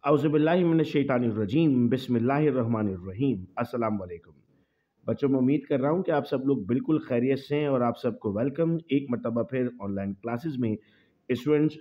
औज़ुबिल्लाहिमिनश्शैतानिर्रजीम बिस्मिल्लाहिर्रहमानिर्रहीम अस्सलाम वालेकुम। बच्चों, मैं उम्मीद कर रहा हूँ कि आप सब लोग बिल्कुल खैरियत से हैं और आप सबको वेलकम एक मरतबा फिर ऑनलाइन क्लासेस में। स्टूडेंट्स,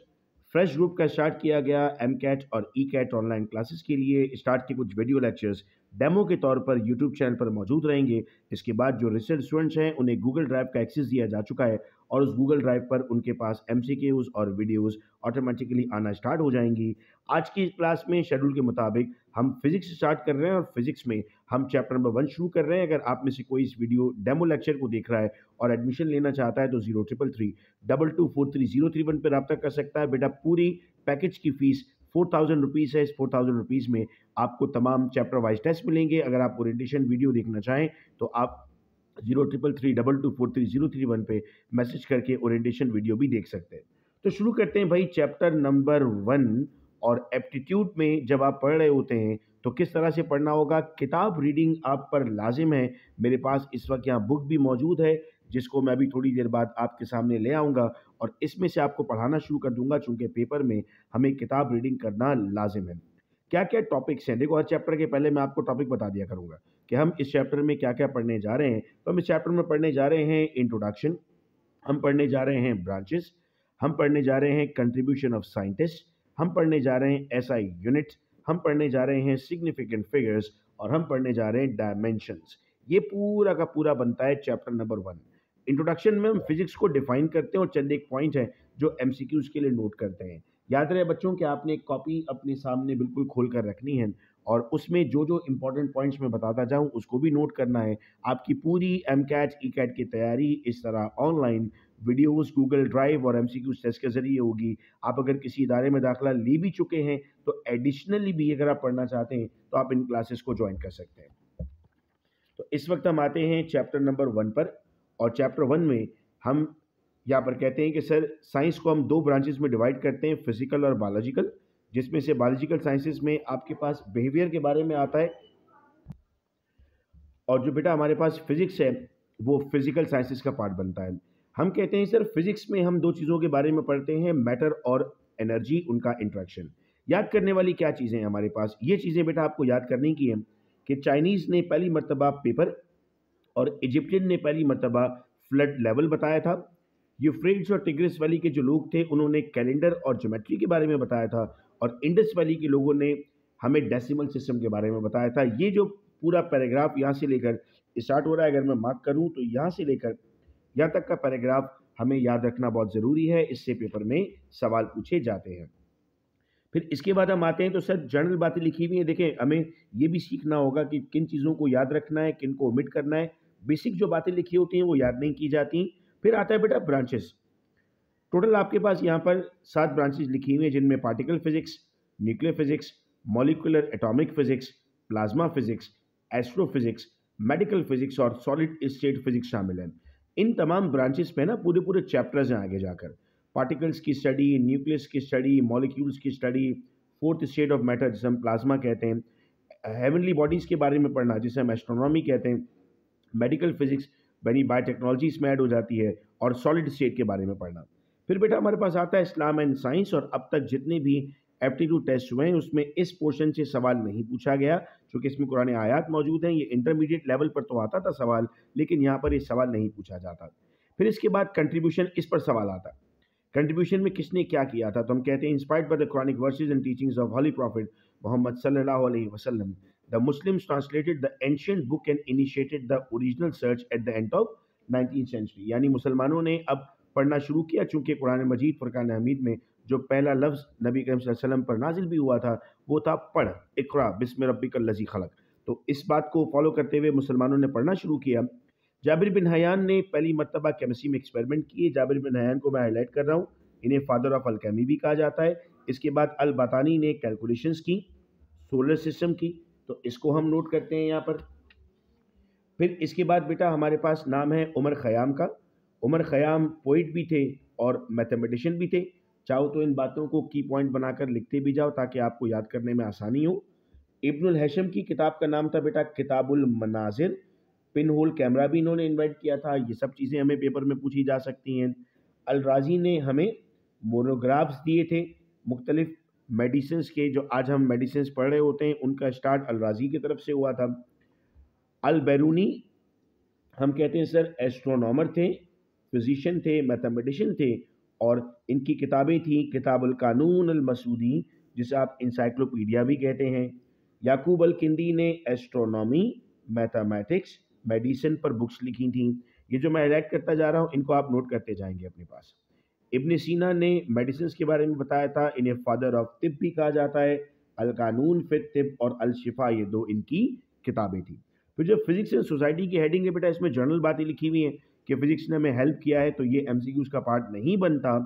फ्रेश ग्रुप का स्टार्ट किया गया एम कैट और ई कैट ऑनलाइन क्लासेस के लिए स्टार्ट के कुछ वीडियो लेक्चर्स डेमो के तौर पर यूट्यूब चैनल पर मौजूद रहेंगे। इसके बाद जो रिसर्च स्टूडेंट्स हैं उन्हें गूगल ड्राइव का एक्सेस दिया जा चुका है और उस गूगल ड्राइव पर उनके पास MCQs और वीडियोस ऑटोमेटिकली आना स्टार्ट हो जाएंगी। आज की क्लास में शेड्यूल के मुताबिक हम फिजिक्स स्टार्ट कर रहे हैं और फिजिक्स में हम चैप्टर नंबर 1 शुरू कर रहे हैं। अगर आप में से कोई इस वीडियो डेमो लेक्चर को देख रहा है और एडमिशन लेना चाहता है तो 0333224331 पर रब्ता कर सकता है। बेटा, पूरी पैकेज की फीस 4000 रुपीज़ है। इस 4000 रुपीज़ में आपको तमाम चैप्टर वाइज टेस्ट मिलेंगे। अगर आप ओरिएंटेशन वीडियो देखना चाहें तो आप 0333224331 पे मैसेज करके ओरिएंटेशन वीडियो भी देख सकते हैं। तो शुरू करते हैं भाई चैप्टर नंबर 1। और एप्टीट्यूड में जब आप पढ़ रहे होते हैं तो किस तरह से पढ़ना होगा, किताब रीडिंग आप पर लाजिम है। मेरे पास इस वक्त यहाँ बुक भी मौजूद है जिसको मैं अभी थोड़ी देर बाद आपके सामने ले आऊँगा और इसमें से आपको पढ़ाना शुरू कर दूंगा चूँकि पेपर में हमें किताब रीडिंग करना लाजिम है। क्या क्या टॉपिक्स हैं, देखो हर चैप्टर के पहले मैं आपको टॉपिक बता दिया करूँगा कि हम इस चैप्टर में क्या क्या पढ़ने जा रहे हैं। तो हम इस चैप्टर में पढ़ने जा रहे हैं इंट्रोडक्शन, हम पढ़ने जा रहे हैं ब्रांचेस, हम पढ़ने जा रहे हैं कंट्रीब्यूशन ऑफ साइंटिस्ट, हम पढ़ने जा रहे हैं SI यूनिट, हम पढ़ने जा रहे हैं सिग्निफिकेंट फिगर्स और हम पढ़ने जा रहे हैं डायमेंशंस। ये पूरा का पूरा बनता है चैप्टर नंबर 1। इंट्रोडक्शन में हम फिजिक्स को डिफाइन करते हैं और चंद एक पॉइंट है जो MCQs के लिए नोट करते हैं। याद रहे बच्चों कि आपने एक कॉपी अपने सामने बिल्कुल खोल कर रखनी है और उसमें जो जो इंपॉर्टेंट पॉइंट्स मैं बताता जाऊं उसको भी नोट करना है। आपकी पूरी MCAT ECAT की तैयारी इस तरह ऑनलाइन वीडियोस, गूगल ड्राइव और MCQ टेस्ट के जरिए होगी। आप अगर किसी इदारे में दाखिला ले भी चुके हैं तो एडिशनली भी अगर आप पढ़ना चाहते हैं तो आप इन क्लासेस को ज्वाइन कर सकते हैं। तो इस वक्त हम आते हैं चैप्टर नंबर 1 पर और चैप्टर 1 में हम यहाँ पर कहते हैं कि सर साइंस को हम 2 ब्रांचेस में डिवाइड करते हैं, फिजिकल और बायोलॉजिकल, जिसमें से बायोलॉजिकल साइंसेस में आपके पास बिहेवियर के बारे में आता है और जो बेटा हमारे पास फिजिक्स है वो फिजिकल साइंसेस का पार्ट बनता है। हम कहते हैं सर फिजिक्स में हम 2 चीज़ों के बारे में पढ़ते हैं, मैटर और एनर्जी, उनका इंट्रैक्शन। याद करने वाली क्या चीज़ें हैं हमारे पास, ये चीज़ें बेटा आपको याद करने की है कि चाइनीज़ ने पहली मरतबा पेपर और इजिप्टियन ने पहली मरतबा फ्लड लेवल बताया था। यूफ्रेट्स और टिग्रिस वैली के जो लोग थे उन्होंने कैलेंडर और ज्योमेट्री के बारे में बताया था और इंडस वैली के लोगों ने हमें डेसिमल सिस्टम के बारे में बताया था। ये जो पूरा पैराग्राफ यहाँ से लेकर स्टार्ट हो रहा है, अगर मैं मार्क करूँ तो यहाँ से लेकर यहाँ तक का पैराग्राफ हमें याद रखना बहुत ज़रूरी है, इससे पेपर में सवाल पूछे जाते हैं। फिर इसके बाद हम आते हैं तो सर जनरल बातें लिखी हुई हैं। देखें, हमें ये भी सीखना होगा कि किन चीज़ों को याद रखना है, किन को ओमिट करना है। बेसिक जो बातें लिखी होती हैं वो याद नहीं की जाती। फिर आता है बेटा ब्रांचेस। टोटल आपके पास यहाँ पर 7 ब्रांचेस लिखी हुई हैं जिनमें particle physics, nuclear physics, molecular atomic physics, plasma physics, astrophysics, medical physics और सॉलिड स्टेट फिजिक्स शामिल हैं। इन तमाम ब्रांचेस में ना पूरे पूरे चैप्टर्स हैं आगे जाकर। पार्टिकल्स की स्टडी, न्यूक्लियस की स्टडी, मॉलिक्यूल्स की study, fourth state of matter जिसे हम प्लाज्मा कहते हैं, हेवनली बॉडीज़ के बारे में पढ़ना जिसे हम एस्ट्रोनॉमी कहते हैं, मेडिकल फिजिक्स यानी बायोटेक्नोलॉजी इसमें ऐड हो जाती है और सॉलिड स्टेट के बारे में पढ़ना। फिर बेटा हमारे पास आता है इस्लाम एंड साइंस और अब तक जितने भी एप्टीट्यूड टेस्ट हुए हैं उसमें इस पोर्शन से सवाल नहीं पूछा गया क्योंकि इसमें कुरान आयात मौजूद हैं। ये इंटरमीडिएट लेवल पर तो आता था सवाल, लेकिन यहाँ पर ये सवाल नहीं पूछा जाता। फिर इसके बाद कंट्रीब्यूशन, इस पर सवाल आता है कंट्रीब्यूशन में किसने क्या किया था। तो हम कहते हैं inspired by the Quranic verses and teachings of holy prophet Mohammad सल्लल्लाहु अलैहि वसल्लम, the Muslims translated the ancient book and initiated the original search at the end of 19th century. यानी मुसलमानों ने अब पढ़ना शुरू किया चूँकि कुरान मजीद फुरकान हमीद में जो पहला लफ्ज़ नबी करीम सल्लल्लाहु अलैहि वसल्लम पर नाजिल भी हुआ था वो था पढ़, इक़रा बिस्मि रब्बिकल लज़ी खलक़। तो इस बात को फॉलो करते हुए मुसलमानों ने पढ़ना शुरू किया। जाबिर बिन हयान ने पहली मरतबा केमिस्ट्री में एक्सपेरिमेंट किए। जाबिर बिन हयान को मैं हाईलाइट कर रहा हूँ, इन्हें फादर ऑफ अलकेमी भी कहा जाता है। इसके बाद अल बातानी ने कैलकुलेशंस की, सोलर सिस्टम की, तो इसको हम नोट करते हैं यहाँ पर। फिर इसके बाद बेटा हमारे पास नाम है उमर ख़याम का। उमर ख़याम पोइट भी थे और मैथमेटिशियन भी थे। चाहो तो इन बातों को की पॉइंट बनाकर लिखते भी जाओ ताकि आपको याद करने में आसानी हो। इब्नुल हैशम की किताब का नाम था बेटा किताबुल मनाजिर। पिन होल कैमरा भी इन्होंने इन्वाइट किया था। ये सब चीज़ें हमें पेपर में पूछी जा सकती हैं। अल राज़ी ने हमें मोनोग्राफ्स दिए थे मुख्तलिफ मेडिसिन्स के, जो आज हम मेडिसिन्स पढ़ रहे होते हैं, उनका स्टार्ट अल-राज़ी की तरफ से हुआ था। अल-बैरूनी हम कहते हैं सर एस्ट्रोनॉमर थे, फिजिशियन थे, मैथमेटिशियन थे, और इनकी किताबें थी किताबुल कानून अल मसूदी, जिसे आप इंसाइक्लोपीडिया भी कहते हैं। याकूब अल किंदी ने एस्ट्रोनॉमी, मैथमेटिक्स, मेडिसिन पर बुक्स लिखी थी। ये जो मैं हाईलाइट करता जा रहा हूँ, इनको आप नोट करते जाएंगे अपने पास। इब्न सीना ने मेडिसिन के बारे में बताया था, इन्हें फादर ऑफ तिब भी कहा जाता है। अल कानून फित तिब और अल शिफा, ये दो इनकी किताबें थी। फिर जो फिजिक्स एंड सोसाइटी की हेडिंग है बेटा, इसमें जनरल बातें लिखी हुई हैं कि फिजिक्स ने हमें हेल्प किया है, तो ये एमसीक्यूज का पार्ट नहीं बनता।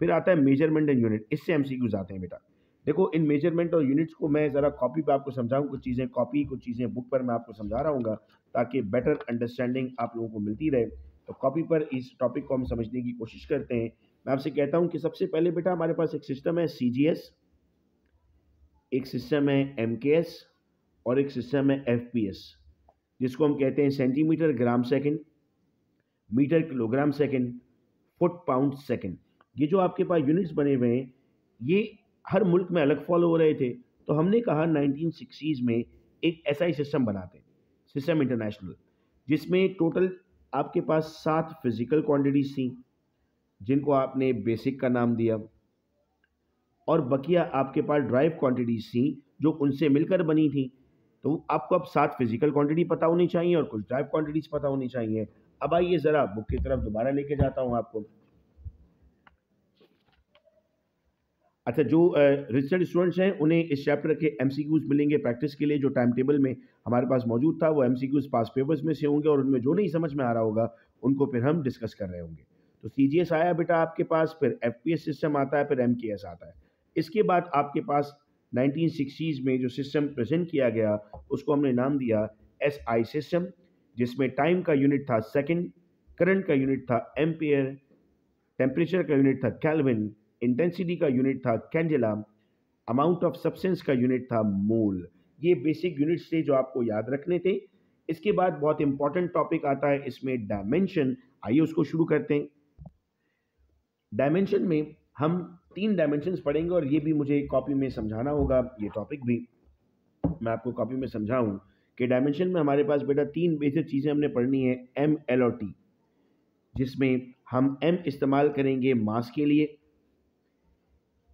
फिर आता है मेजरमेंट एंड यूनिट, इससे एमसीक्यूज आते हैं बेटा। देखो, इन मेजरमेंट और यूनिट्स को मैं ज़रा कॉपी पे आपको समझाऊं, कुछ चीज़ें कॉपी, कुछ चीज़ें बुक पर मैं आपको समझा रहा हूँ, ताकि बेटर अंडरस्टैंडिंग आप लोगों को मिलती रहे। तो कॉपी पर इस टॉपिक को हम समझने की कोशिश करते हैं। मैं आपसे कहता हूं कि सबसे पहले बेटा हमारे पास एक सिस्टम है सीजीएस, एक सिस्टम है एमकेएस, और एक सिस्टम है एफपीएस, जिसको हम कहते हैं centimetre gram second, metre kilogram second, foot pound second. ये जो आपके पास यूनिट्स बने हुए हैं, ये हर मुल्क में अलग फॉलो हो रहे थे। तो हमने कहा 1960s में एक ऐसा ही सिस्टम बनाते हैं, सिस्टम इंटरनेशनल, जिसमें टोटल आपके पास 7 फिजिकल क्वांटिटीज थी, जिनको आपने बेसिक का नाम दिया, और बकिया आपके पास ड्राइव क्वांटिटीज थी जो उनसे मिलकर बनी थी। तो आपको अब 7 फिजिकल क्वांटिटी पता होनी चाहिए और कुछ ड्राइव क्वांटिटीज पता होनी चाहिए। अब आइए ज़रा बुक की तरफ दोबारा लेके जाता हूँ आपको। अच्छा, जो रिसर्च स्टूडेंट्स हैं उन्हें इस चैप्टर के एमसीक्यूज मिलेंगे प्रैक्टिस के लिए, जो टाइम टेबल में हमारे पास मौजूद था वो एमसीक्यूज पास पेपर्स में से होंगे, और उनमें जो नहीं समझ में आ रहा होगा उनको फिर हम डिस्कस कर रहे होंगे। तो सीजीएस आया बेटा आपके पास, फिर एफपीएस सिस्टम आता है, फिर एमकेएस आता है। इसके बाद आपके पास 1960s में जो सिस्टम प्रेजेंट किया गया, उसको हमने नाम दिया एसआई सिस्टम, जिसमें टाइम का यूनिट था सेकेंड, करंट का यूनिट था एम्पियर, टेम्परेचर का यूनिट था केल्विन, इंटेंसिटी का यूनिट था कैंडेला, अमाउंट ऑफ सब्सटेंस का यूनिट था मोल। ये बेसिक यूनिट्स थे जो आपको याद रखने थे। इसके बाद बहुत इंपॉर्टेंट टॉपिक आता है इसमें डायमेंशन। आइए उसको शुरू करते हैं। डायमेंशन में हम 3 डायमेंशंस पढ़ेंगे, और ये भी मुझे कॉपी में समझाना होगा, ये टॉपिक भी मैं आपको कॉपी में समझाऊं कि डायमेंशन में हमारे पास बेटा 3 बेसिक चीज़ें हमने पढ़नी है, एम, एल और टी, जिसमें हम एम इस्तेमाल करेंगे मास के लिए,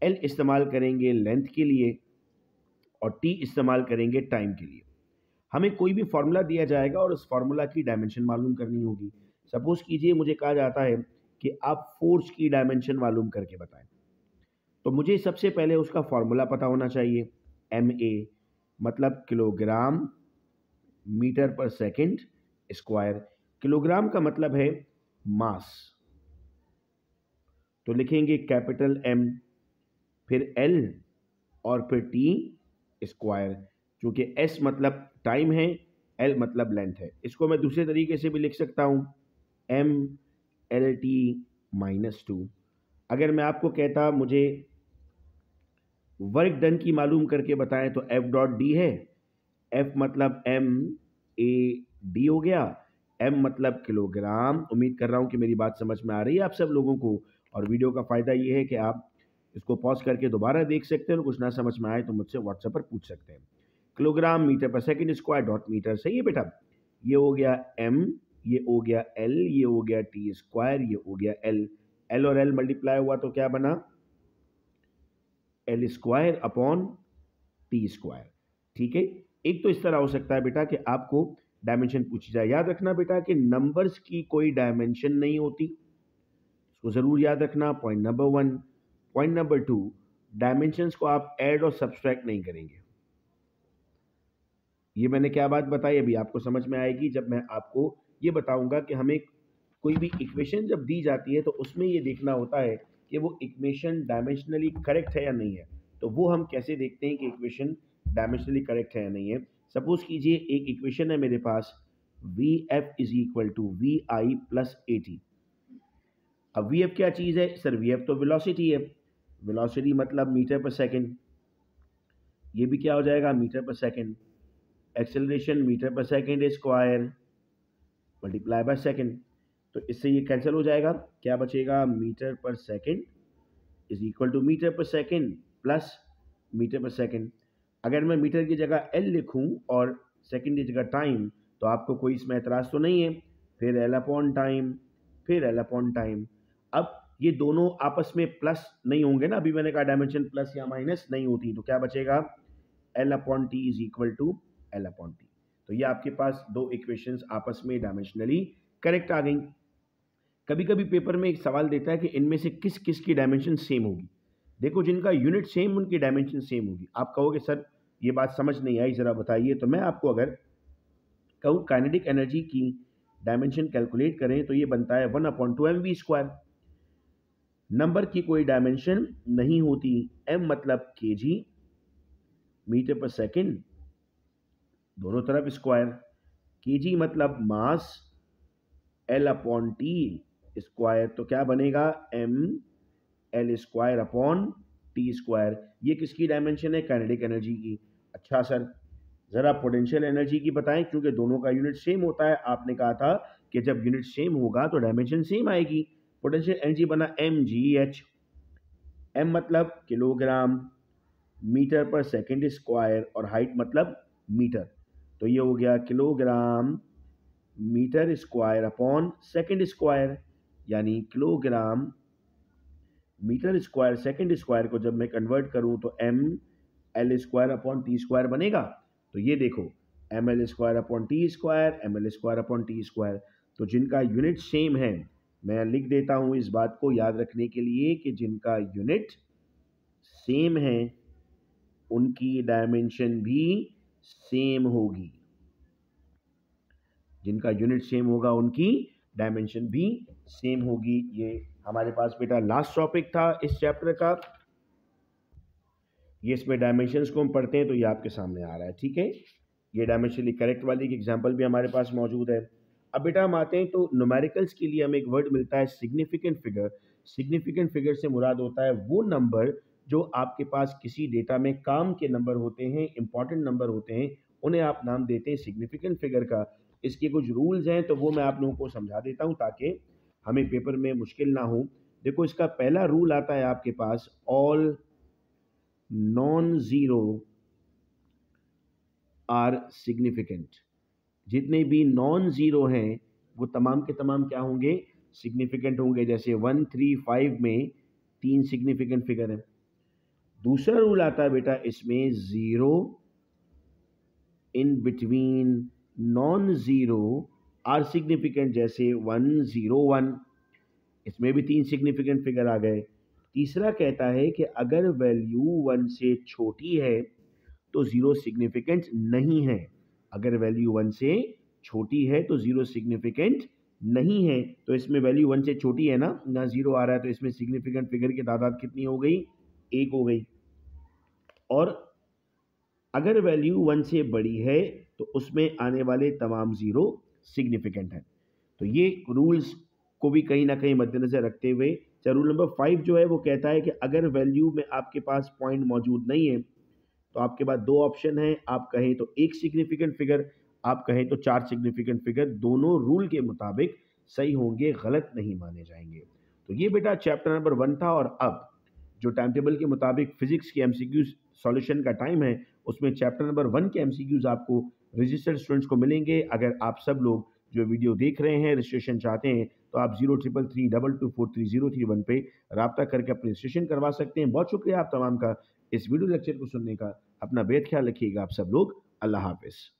एल इस्तेमाल करेंगे लेंथ के लिए, और टी इस्तेमाल करेंगे टाइम के लिए। हमें कोई भी फॉर्मूला दिया जाएगा और उस फॉर्मूला की डायमेंशन मालूम करनी होगी। सपोज कीजिए मुझे कहा जाता है कि आप फोर्स की डायमेंशन मालूम करके बताएं, तो मुझे सबसे पहले उसका फॉर्मूला पता होना चाहिए। एम ए मतलब kilogram metre per second square. Kilogram का मतलब है मास, तो लिखेंगे कैपिटल एम, फिर एल, और फिर टी स्क्वायर। क्योंकि एस मतलब टाइम है, एल मतलब लेंथ है। इसको मैं दूसरे तरीके से भी लिख सकता हूं, एम एल टी माइनस 2। अगर मैं आपको कहता मुझे वर्क डन की मालूम करके बताएं, तो एफ डॉट डी है। एफ मतलब एम ए डी हो गया, एम मतलब किलोग्राम। उम्मीद कर रहा हूं कि मेरी बात समझ में आ रही है आप सब लोगों को। और वीडियो का फ़ायदा ये है कि आप इसको पॉज करके दोबारा देख सकते हैं, और कुछ ना समझ में आए तो मुझसे व्हाट्सएप पर पूछ सकते हैं। Kilogram metre per second square dot metre, सही है बेटा। ये हो गया एम, ये हो गया एल, ये हो गया टी स्क्वायर, ये हो गया एल। एल और एल मल्टीप्लाई हुआ तो क्या बना, L square upon T square. ठीक है, एक तो इस तरह हो सकता है बेटा कि आपको डायमेंशन पूछी जाए। याद रखना बेटा कि नंबर्स की कोई डायमेंशन नहीं होती, इसको जरूर याद रखना, point number 1। Point number 2, dimensions को आप ऐड और सब्सट्रैक्ट नहीं करेंगे। ये मैंने क्या बात बताई, अभी आपको समझ में आएगी जब मैं आपको ये बताऊंगा कि हमें कोई भी इक्वेशन जब दी जाती है तो उसमें ये देखना होता है कि वो इक्वेशन डायमेंशनली करेक्ट है या नहीं है। तो वो हम कैसे देखते हैं कि इक्वेशन डायमेंशनली करेक्ट है या नहीं है। सपोज कीजिए एक इक्वेशन है मेरे पास, V F is equal to V I plus A T. अब वी एफ क्या चीज़ है सर, वी एफ तो वेलोसिटी है। वेलोसिटी मतलब मीटर पर सेकेंड, ये भी क्या हो जाएगा, metre per second. Acceleration metre per second square multiply by second. तो इससे ये कैंसिल हो जाएगा, क्या बचेगा, metre per second is equal to metre per second plus metre per second. अगर मैं मीटर की जगह एल लिखूं और सेकंड की जगह टाइम, तो आपको कोई इसमें एतराज़ तो नहीं है। फिर एल अपॉन टाइम, फिर एल अपॉन टाइम। अब ये दोनों आपस में प्लस नहीं होंगे ना, अभी मैंने कहा डायमेंशन प्लस या माइनस नहीं होती, तो क्या बचेगा, L upon T is equal to L upon T. तो ये आपके पास दो इक्वेशंस आपस में डायमेंशनली करेक्ट आ गई। कभी कभी पेपर में एक सवाल देता है कि इनमें से किस किस की डायमेंशन सेम होगी। देखो, जिनका यूनिट सेम उनकी डायमेंशन सेम होगी। आप कहोगे सर ये बात समझ नहीं आई, ज़रा बताइए। तो मैं आपको अगर कहूँ काइनेटिक एनर्जी की डायमेंशन कैलकुलेट करें तो ये बनता है 1/2mv²। नंबर की कोई डायमेंशन नहीं होती, m मतलब kg, मीटर पर सेकंड, दोनों तरफ स्क्वायर, kg मतलब मास, l अपॉन टी स्क्वायर, तो क्या बनेगा, m L square upon T square. ये किसकी डायमेंशन है, काइनेटिक एनर्जी की। अच्छा सर, ज़रा पोटेंशियल एनर्जी की बताएं, क्योंकि दोनों का यूनिट सेम होता है। आपने कहा था कि जब यूनिट सेम होगा तो डायमेंशन सेम आएगी। पोटेंशियल एनर्जी बना एम जी एच। एम मतलब kilogram, metre per second square, और हाइट मतलब मीटर। तो ये हो गया kilogram metre square upon second square, यानी kilogram metre square second square को जब मैं कन्वर्ट करूं तो M L square upon T square बनेगा। तो ये देखो, M L square upon T square, M L square upon T square. तो जिनका यूनिट सेम है, मैं लिख देता हूं इस बात को याद रखने के लिए कि जिनका यूनिट सेम है उनकी डायमेंशन भी सेम होगी। जिनका यूनिट सेम होगा उनकी डायमेंशन भी सेम होगी। ये हमारे पास बेटा लास्ट टॉपिक था इस चैप्टर का। ये इसमें डायमेंशंस को हम पढ़ते हैं तो ये आपके सामने आ रहा है, ठीक है। ये डायमेंशनली करेक्ट वाली की एग्जांपल भी हमारे पास मौजूद है। अब बेटा हम आते हैं तो न्यूमेरिकल्स के लिए हमें एक वर्ड मिलता है सिग्निफिकेंट फिगर। सिग्निफिकेंट फिगर से मुराद होता है वो नंबर जो आपके पास किसी डेटा में काम के नंबर होते हैं, इंपॉर्टेंट नंबर होते हैं, उन्हें आप नाम देते हैं सिग्निफिकेंट फिगर का। इसके कुछ रूल्स हैं तो वो मैं आप लोगों को समझा देता हूँ ताकि हमें पेपर में मुश्किल ना हो। देखो, इसका पहला रूल आता है आपके पास, all non zero are significant. जितने भी नॉन ज़ीरो हैं वो तमाम के तमाम क्या होंगे, सिग्निफिकेंट होंगे। जैसे 1, 3, 5 में 3 सिग्निफिकेंट फिगर है। दूसरा रूल आता है बेटा इसमें, zero in between non zero are significant. जैसे 101, इसमें भी 3 सिग्निफिकेंट फिगर आ गए। तीसरा कहता है कि अगर वैल्यू 1 से छोटी है तो ज़ीरो सिग्निफिकेंट नहीं है। अगर वैल्यू 1 से छोटी है तो ज़ीरो सिग्निफिकेंट नहीं है। तो इसमें वैल्यू 1 से छोटी है ना, यहाँ ज़ीरो आ रहा है, तो इसमें सिग्निफिकेंट फिगर की तादाद कितनी हो गई, 1 हो गई। और अगर वैल्यू 1 से बड़ी है तो उसमें आने वाले तमाम ज़ीरो सिग्निफिकेंट हैं। तो ये रूल्स को भी कहीं ना कहीं मद्देनजर रखते हुए, रूल नंबर 5 जो है वो कहता है कि अगर वैल्यू में आपके पास पॉइंट मौजूद नहीं है तो आपके पास दो ऑप्शन हैं, आप कहें तो एक सिग्निफिकेंट फिगर, आप कहें तो 4 सिग्निफिकेंट फिगर, दोनों रूल के मुताबिक सही होंगे, गलत नहीं माने जाएंगे। तो ये बेटा चैप्टर नंबर 1 था। और अब जो टाइम टेबल के मुताबिक फिजिक्स के एमसीक्यूज सॉल्यूशन का टाइम है, उसमें चैप्टर नंबर 1 के एमसीक्यूज आपको रजिस्टर्ड स्टूडेंट्स को मिलेंगे। अगर आप सब लोग जो वीडियो देख रहे हैं रजिस्ट्रेशन चाहते हैं तो आप 0333224303 पे रब्ता करके अपनी रजिस्ट्रेशन करवा सकते हैं। बहुत शुक्रिया आप तमाम का इस वीडियो लेक्चर को सुनने का। अपना बेहद ख्याल रखिएगा आप सब लोग। अल्लाह हाफिज़।